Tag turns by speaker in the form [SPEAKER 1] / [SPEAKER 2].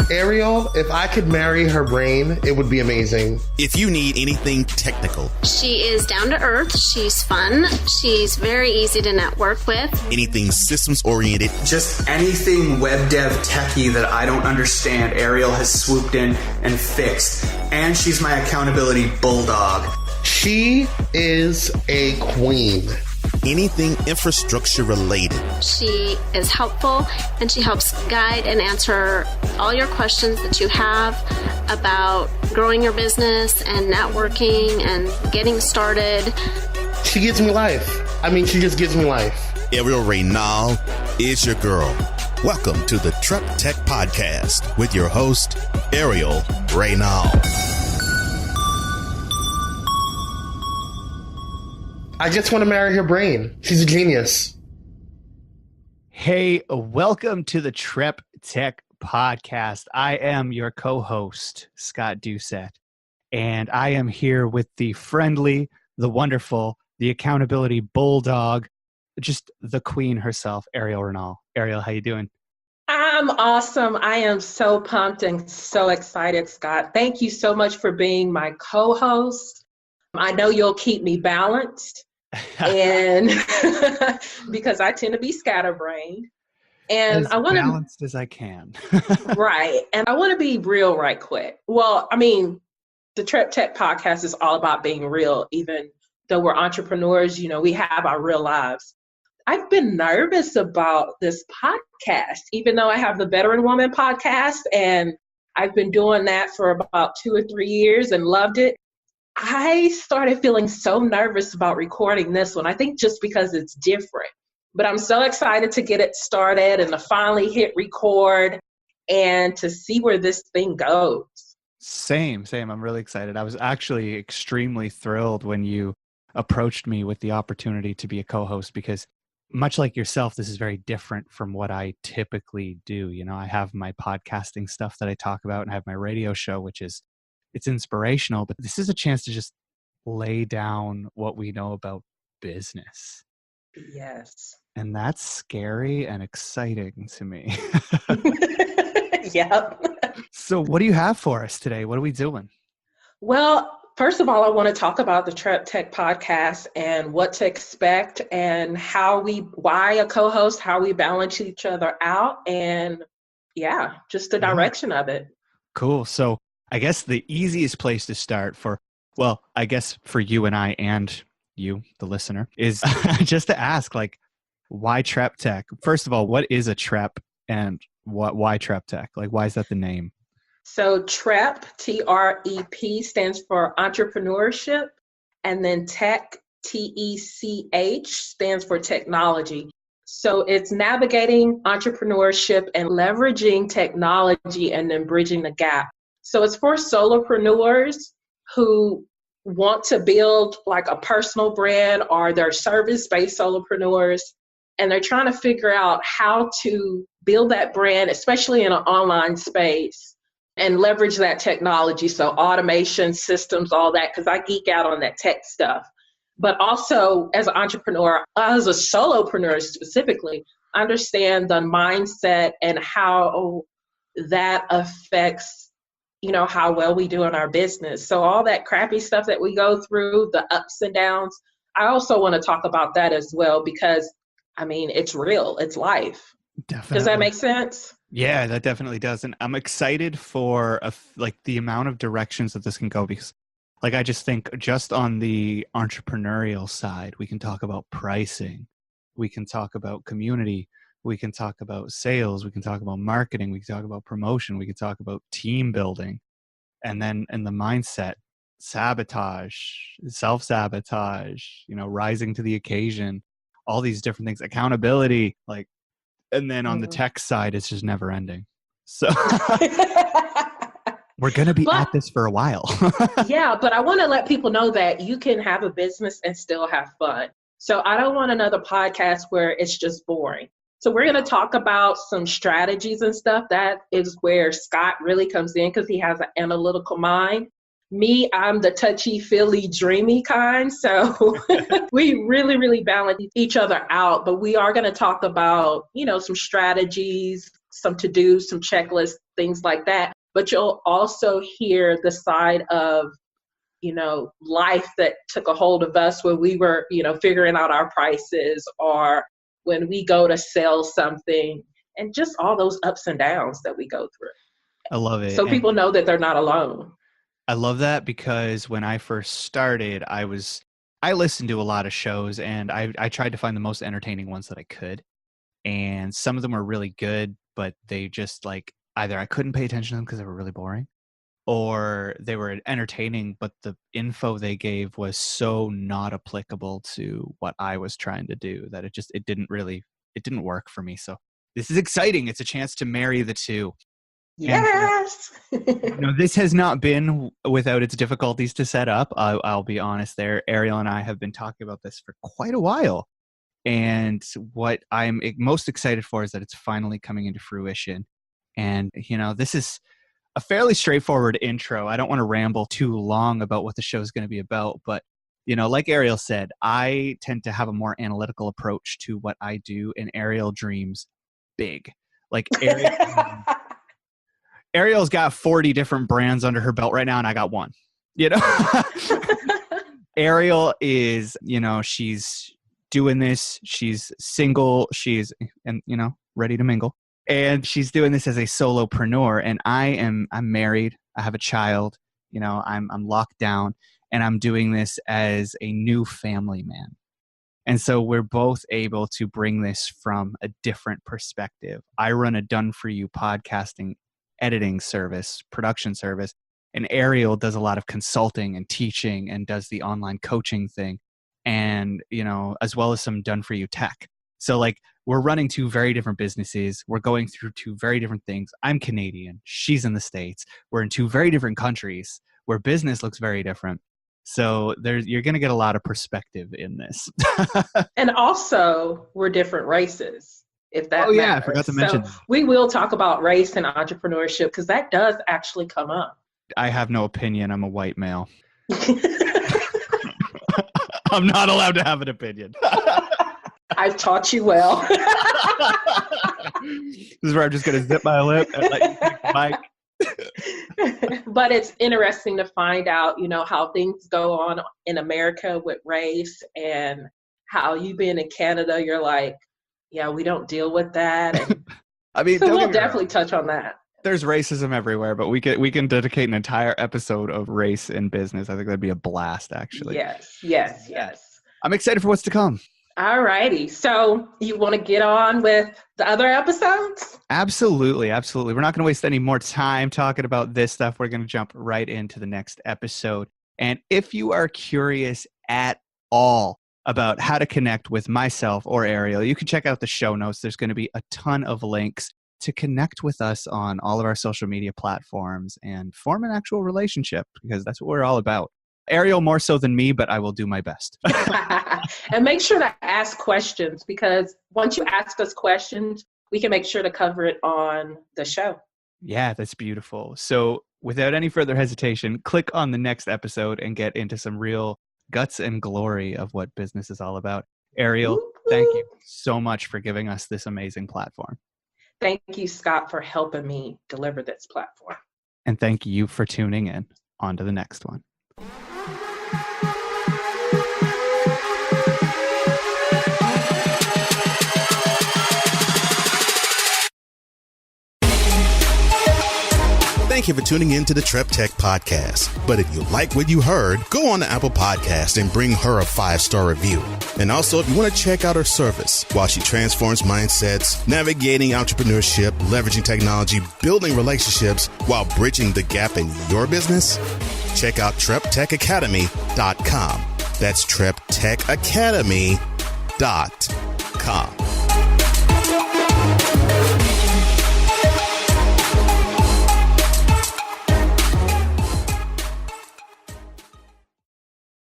[SPEAKER 1] Airial, if I could marry her brain, it would be amazing.
[SPEAKER 2] If you need anything technical.
[SPEAKER 3] She is down to earth. She's fun. She's very easy to network with.
[SPEAKER 2] Anything systems oriented.
[SPEAKER 4] Just anything web dev techie that I don't understand, Airial has swooped in and fixed. And she's my accountability bulldog.
[SPEAKER 1] She is a queen.
[SPEAKER 2] Anything infrastructure related.
[SPEAKER 3] She is helpful, and she helps guide and answer all your questions that you have about growing your business and networking and getting started.
[SPEAKER 1] She gives me life. She just gives me life.
[SPEAKER 2] Airial Re'nal is your girl. Welcome to the TrepTECH podcast with your host, Airial Re'nal.
[SPEAKER 1] I just want to marry her brain. She's a genius.
[SPEAKER 5] Hey, welcome to the TrepTECH podcast. I am your co-host, Scott Doucet, and I am here with the friendly, the wonderful, the accountability bulldog, just the queen herself, Airial Re'nal. Airial, how you doing?
[SPEAKER 6] I'm awesome. I am so pumped and so excited, Scott. Thank you so much for being my co-host. I know you'll keep me balanced, and because I tend to be scatterbrained, and
[SPEAKER 5] as
[SPEAKER 6] I want to
[SPEAKER 5] balanced as I can.
[SPEAKER 6] right, and I want to be real right quick. Well, the TrepTECH podcast is all about being real. Even though we're entrepreneurs, we have our real lives. I've been nervous about this podcast, even though I have the Veteran Woman podcast, and I've been doing that for about 2 or 3 years and loved it. I started feeling so nervous about recording this one. I think just because it's different. But I'm so excited to get it started and to finally hit record and to see where this thing goes.
[SPEAKER 5] Same. I'm really excited. I was actually extremely thrilled when you approached me with the opportunity to be a co-host because much like yourself, this is very different from what I typically do. I have my podcasting stuff that I talk about and I have my radio show, which is it's inspirational, but this is a chance to just lay down what we know about business.
[SPEAKER 6] Yes.
[SPEAKER 5] And that's scary and exciting to me.
[SPEAKER 6] Yep.
[SPEAKER 5] So what do you have for us today? What are we doing?
[SPEAKER 6] Well, first of all, I want to talk about the TrepTECH podcast and what to expect and why a co-host, how we balance each other out, and just the direction of it.
[SPEAKER 5] Cool. So I guess the easiest place to start for you and I and you, the listener, is just to ask, why TrepTECH? First of all, what is a Trep and why TrepTECH? Why is that the name?
[SPEAKER 6] So Trep, T-R-E-P, stands for entrepreneurship, and then tech, T-E-C-H, stands for technology. So it's navigating entrepreneurship and leveraging technology and then bridging the gap. So it's for solopreneurs who want to build a personal brand, or they're service-based solopreneurs, and they're trying to figure out how to build that brand, especially in an online space, and leverage that technology. So automation, systems, all that, because I geek out on that tech stuff. But also as an entrepreneur, as a solopreneur specifically, understand the mindset and how that affects how well we do in our business. So all that crappy stuff that we go through, the ups and downs, I also want to talk about that as well, because it's real, it's life.
[SPEAKER 5] Definitely.
[SPEAKER 6] Does that make sense?
[SPEAKER 5] Yeah, that definitely does. And I'm excited for the amount of directions that this can go, because I just think just on the entrepreneurial side, we can talk about pricing, we can talk about community, we can talk about sales, we can talk about marketing, we can talk about promotion, we can talk about team building, and then in the mindset, sabotage, self-sabotage, rising to the occasion, all these different things, accountability, and then on the tech side, it's just never ending. So we're going to be at this for a while.
[SPEAKER 6] Yeah, but I want to let people know that you can have a business and still have fun. So I don't want another podcast where it's just boring. So we're going to talk about some strategies and stuff. That is where Scott really comes in, because he has an analytical mind. Me, I'm the touchy-feely, dreamy kind. So we really balance each other out. But we are going to talk about, some strategies, some to-dos, some checklists, things like that. But you'll also hear the side of, life that took a hold of us when we were, figuring out our prices, or when we go to sell something, and just all those ups and downs that we go through.
[SPEAKER 5] I love it.
[SPEAKER 6] So people know that they're not alone.
[SPEAKER 5] I love that, because when I first started, I listened to a lot of shows, and I tried to find the most entertaining ones that I could. And some of them were really good, but they just either I couldn't pay attention to them because they were really boring, or they were entertaining, but the info they gave was so not applicable to what I was trying to do that it didn't work for me. So this is exciting. It's a chance to marry the two.
[SPEAKER 6] Yes.
[SPEAKER 5] This has not been without its difficulties to set up. I'll be honest there. Airial and I have been talking about this for quite a while. And what I'm most excited for is that it's finally coming into fruition. And, this is a fairly straightforward intro. I don't want to ramble too long about what the show is going to be about. But, like Airial said, I tend to have a more analytical approach to what I do. And Airial dreams big. Like Airial's got 40 different brands under her belt right now, and I got one. Airial is, she's doing this. She's single. She's, ready to mingle. And she's doing this as a solopreneur. And I'm married. I have a child. I'm locked down, and I'm doing this as a new family man. And so we're both able to bring this from a different perspective. I run a done-for-you podcasting editing service, production service, and Airial does a lot of consulting and teaching and does the online coaching thing, and as well as some done for you tech. So we're running two very different businesses. We're going through two very different things. I'm Canadian, she's in the States. We're in two very different countries where business looks very different. So you're going to get a lot of perspective in this.
[SPEAKER 6] And also, we're different races. If that matters.
[SPEAKER 5] I forgot to mention.
[SPEAKER 6] So we will talk about race and entrepreneurship, because that does actually come up.
[SPEAKER 5] I have no opinion. I'm a white male. I'm not allowed to have an opinion.
[SPEAKER 6] I've taught you well.
[SPEAKER 5] This is where I'm just going to zip my lip and let you take the mic.
[SPEAKER 6] But it's interesting to find out, how things go on in America with race, and how you being in Canada, you're like, yeah, we don't deal with that. And
[SPEAKER 5] I mean,
[SPEAKER 6] so we'll definitely touch on that.
[SPEAKER 5] There's racism everywhere, but we can dedicate an entire episode of race in business. I think that'd be a blast, actually.
[SPEAKER 6] Yes.
[SPEAKER 5] I'm excited for what's to come.
[SPEAKER 6] All righty. So you want to get on with the other episodes?
[SPEAKER 5] Absolutely. We're not going to waste any more time talking about this stuff. We're going to jump right into the next episode. And if you are curious at all about how to connect with myself or Airial, you can check out the show notes. There's going to be a ton of links to connect with us on all of our social media platforms and form an actual relationship, because that's what we're all about. Airial more so than me, but I will do my best.
[SPEAKER 6] And make sure to ask questions, because once you ask us questions, we can make sure to cover it on the show.
[SPEAKER 5] Yeah, that's beautiful. So without any further hesitation, click on the next episode and get into some real guts and glory of what business is all about. Airial, thank you so much for giving us this amazing platform.
[SPEAKER 6] Thank you, Scott, for helping me deliver this platform.
[SPEAKER 5] And thank you for tuning in. On to the next one.
[SPEAKER 2] Thank you for tuning in to the TrepTECH podcast. But if you like what you heard, go on to Apple Podcast and bring her a 5-star review. And also, if you want to check out her service while she transforms mindsets, navigating entrepreneurship, leveraging technology, building relationships while bridging the gap in your business, check out TrepTECHacademy.com. That's TrepTECHacademy.com.